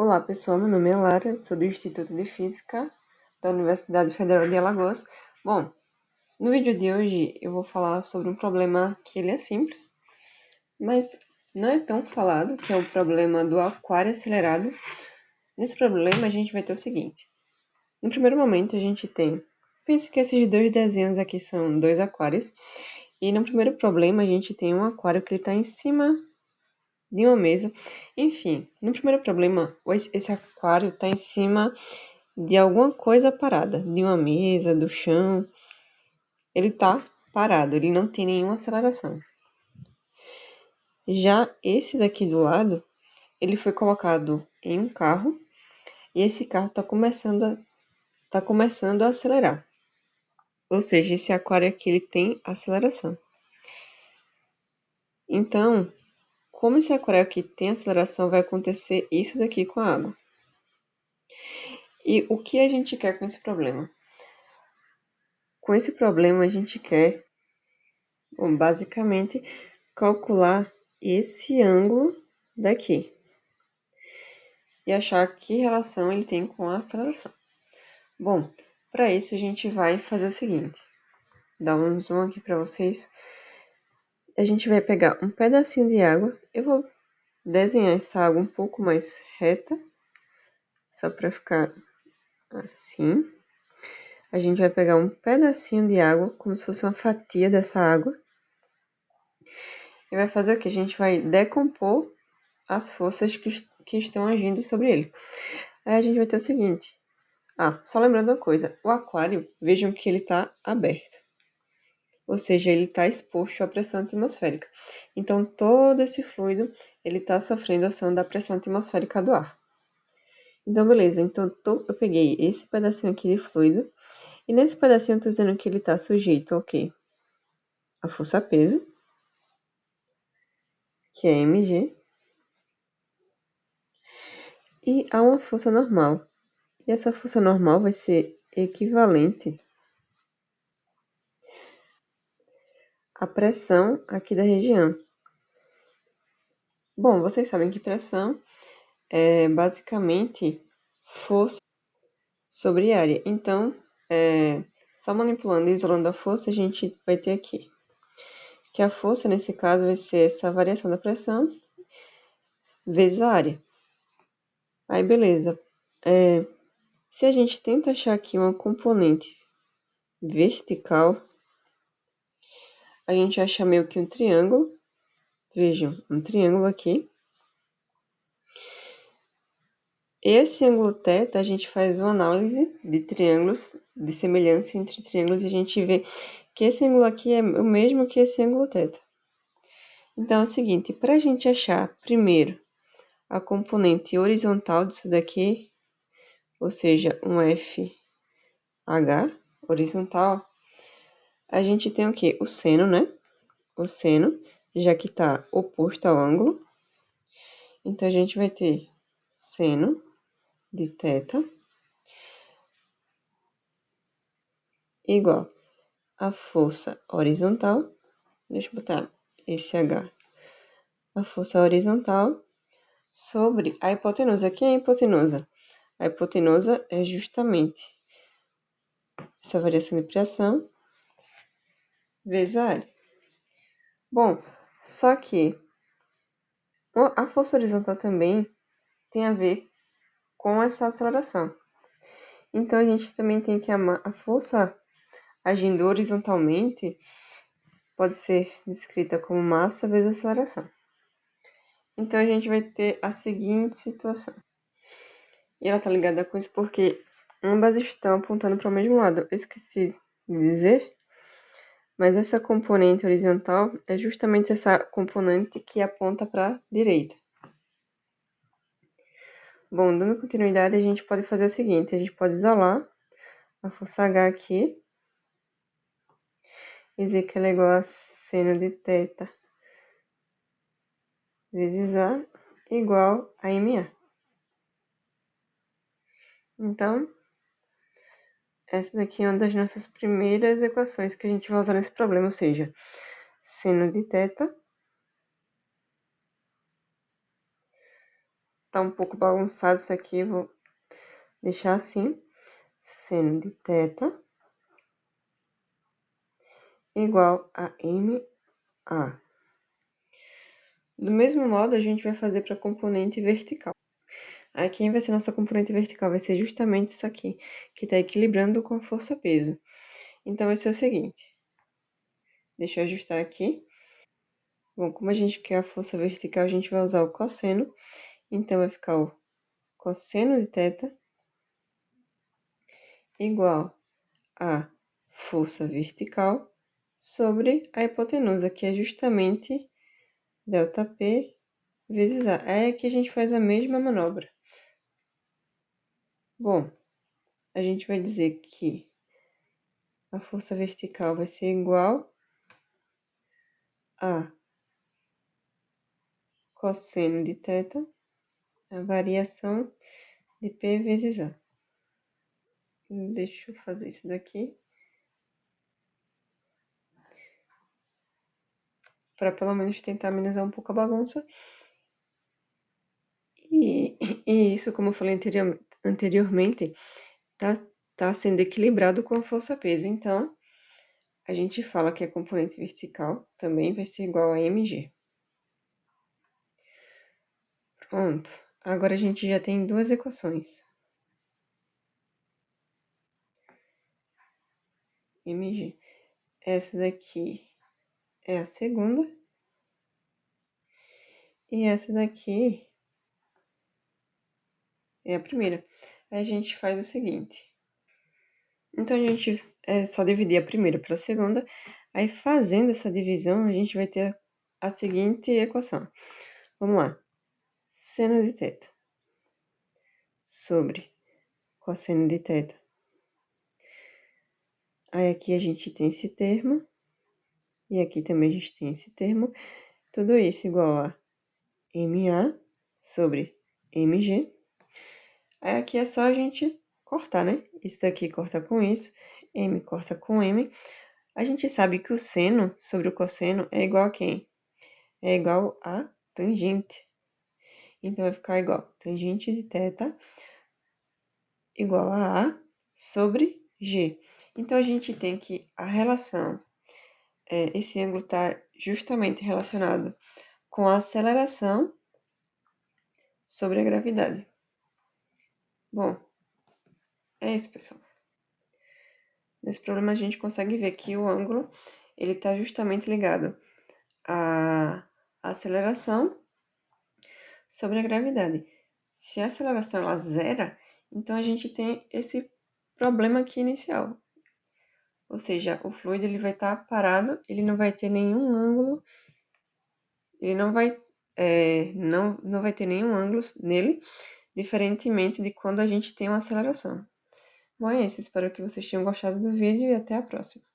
Olá pessoal, meu nome é Lara, sou do Instituto de Física da Universidade Federal de Alagoas. Bom, no vídeo de hoje eu vou falar sobre um problema que ele é simples, mas não é tão falado, que é o problema do aquário acelerado. Nesse problema a gente vai ter o seguinte: no primeiro momento a gente tem, pense que esses dois desenhos aqui são dois aquários, e no primeiro problema a gente tem um aquário que está em cima de uma mesa. Enfim, no primeiro problema, esse aquário está em cima de alguma coisa parada, de uma mesa, do chão. Ele está parado, ele não tem nenhuma aceleração. Já esse daqui do lado, ele foi colocado em um carro e esse carro está começando a acelerar. Ou seja, esse aquário aqui ele tem aceleração. Então, como esse aquário aqui tem aceleração, vai acontecer isso daqui com a água. E o que a gente quer com esse problema? Com esse problema, a gente quer, basicamente, calcular esse ângulo daqui e achar que relação ele tem com a aceleração. Bom, para isso a gente vai fazer o seguinte: dar um zoom aqui para vocês. A gente vai pegar um pedacinho de água. Eu vou desenhar essa água um pouco mais reta, só para ficar assim. A gente vai pegar um pedacinho de água, como se fosse uma fatia dessa água. E vai fazer o que? A gente vai decompor as forças que estão agindo sobre ele. Aí a gente vai ter o seguinte. Só lembrando uma coisa. O aquário, vejam que ele está aberto. Ou seja, ele está exposto à pressão atmosférica. Então, todo esse fluido, ele está sofrendo a ação da pressão atmosférica do ar. Então, beleza. Então, eu peguei esse pedacinho aqui de fluido. E nesse pedacinho, eu estou dizendo que ele está sujeito ao quê? A força-peso, que é mg. E a uma força normal. E essa força normal vai ser equivalente à pressão aqui da região. Bom, vocês sabem que pressão é basicamente força sobre área. Então, só manipulando e isolando a força, a gente vai ter aqui que a força, nesse caso, vai ser essa variação da pressão vezes a área. Aí, beleza. Se a gente tenta achar aqui uma componente vertical, a gente acha meio que um triângulo. Vejam, um triângulo aqui. Esse ângulo θ, a gente faz uma análise de triângulos, de semelhança entre triângulos, e a gente vê que esse ângulo aqui é o mesmo que esse ângulo θ. Então, é o seguinte, para a gente achar, primeiro, a componente horizontal disso daqui, ou seja, um FH horizontal, a gente tem o quê? O seno, né? O seno, já que está oposto ao ângulo. Então, a gente vai ter seno de θ igual a força horizontal, deixa eu botar esse H, a força horizontal sobre a hipotenusa. Aqui é a hipotenusa. A hipotenusa é justamente essa variação de pressão vezes a área. Bom, só que a força horizontal também tem a ver com essa aceleração. Então, a gente também tem que a força agindo horizontalmente pode ser descrita como massa vezes aceleração. Então, a gente vai ter a seguinte situação. E ela tá ligada com isso porque ambas estão apontando para o mesmo lado. Eu esqueci de dizer, mas essa componente horizontal é justamente essa componente que aponta para a direita. Bom, dando continuidade, a gente pode fazer o seguinte, a gente pode isolar a força H aqui, e dizer que ela é igual a seno de θ vezes A igual a MA. Então, essa daqui é uma das nossas primeiras equações que a gente vai usar nesse problema, ou seja, seno de θ tá um pouco bagunçado isso aqui, vou deixar assim. Seno de θ igual a MA. Do mesmo modo, a gente vai fazer para a componente vertical. Aí, quem vai ser nossa componente vertical? Vai ser justamente isso aqui, que está equilibrando com a força-peso. Então, vai ser o seguinte. Deixa eu ajustar aqui. Bom, como a gente quer a força vertical, a gente vai usar o cosseno. Então, vai ficar o cosseno de θ igual a força vertical sobre a hipotenusa, que é justamente ΔP vezes A. É que a gente faz a mesma manobra. Bom, a gente vai dizer que a força vertical vai ser igual a cosseno de θ, a variação de P vezes A. Deixa eu fazer isso daqui. Para pelo menos tentar amenizar um pouco a bagunça. E isso, como eu falei anteriormente, tá sendo equilibrado com a força-peso. Então, a gente fala que a componente vertical também vai ser igual a mg. Pronto. Agora a gente já tem duas equações. mg. Essa daqui é a segunda. E essa daqui é a primeira. Aí a gente faz o seguinte. Então, a gente só dividir a primeira pela segunda. Aí, fazendo essa divisão, a gente vai ter a seguinte equação. Vamos lá. Seno de θ sobre cosseno de θ. Aí, aqui a gente tem esse termo. E aqui também a gente tem esse termo. Tudo isso igual a MA sobre MG. Aí, aqui é só a gente cortar, né? Isso daqui corta com isso. M corta com M. A gente sabe que o seno sobre o cosseno é igual a quem? É igual a tangente. Então, vai ficar igual tangente de θ igual a A sobre G. Então, a gente tem que a relação, esse ângulo está justamente relacionado com a aceleração sobre a gravidade. Bom, é isso, pessoal. Nesse problema, a gente consegue ver que o ângulo ele está justamente ligado à aceleração sobre a gravidade. Se a aceleração ela zera, então a gente tem esse problema aqui inicial. Ou seja, o fluido ele vai estar parado, ele não vai ter nenhum ângulo, ele não vai ter nenhum ângulo nele, diferentemente de quando a gente tem uma aceleração. Bom, é isso. Espero que vocês tenham gostado do vídeo e até a próxima.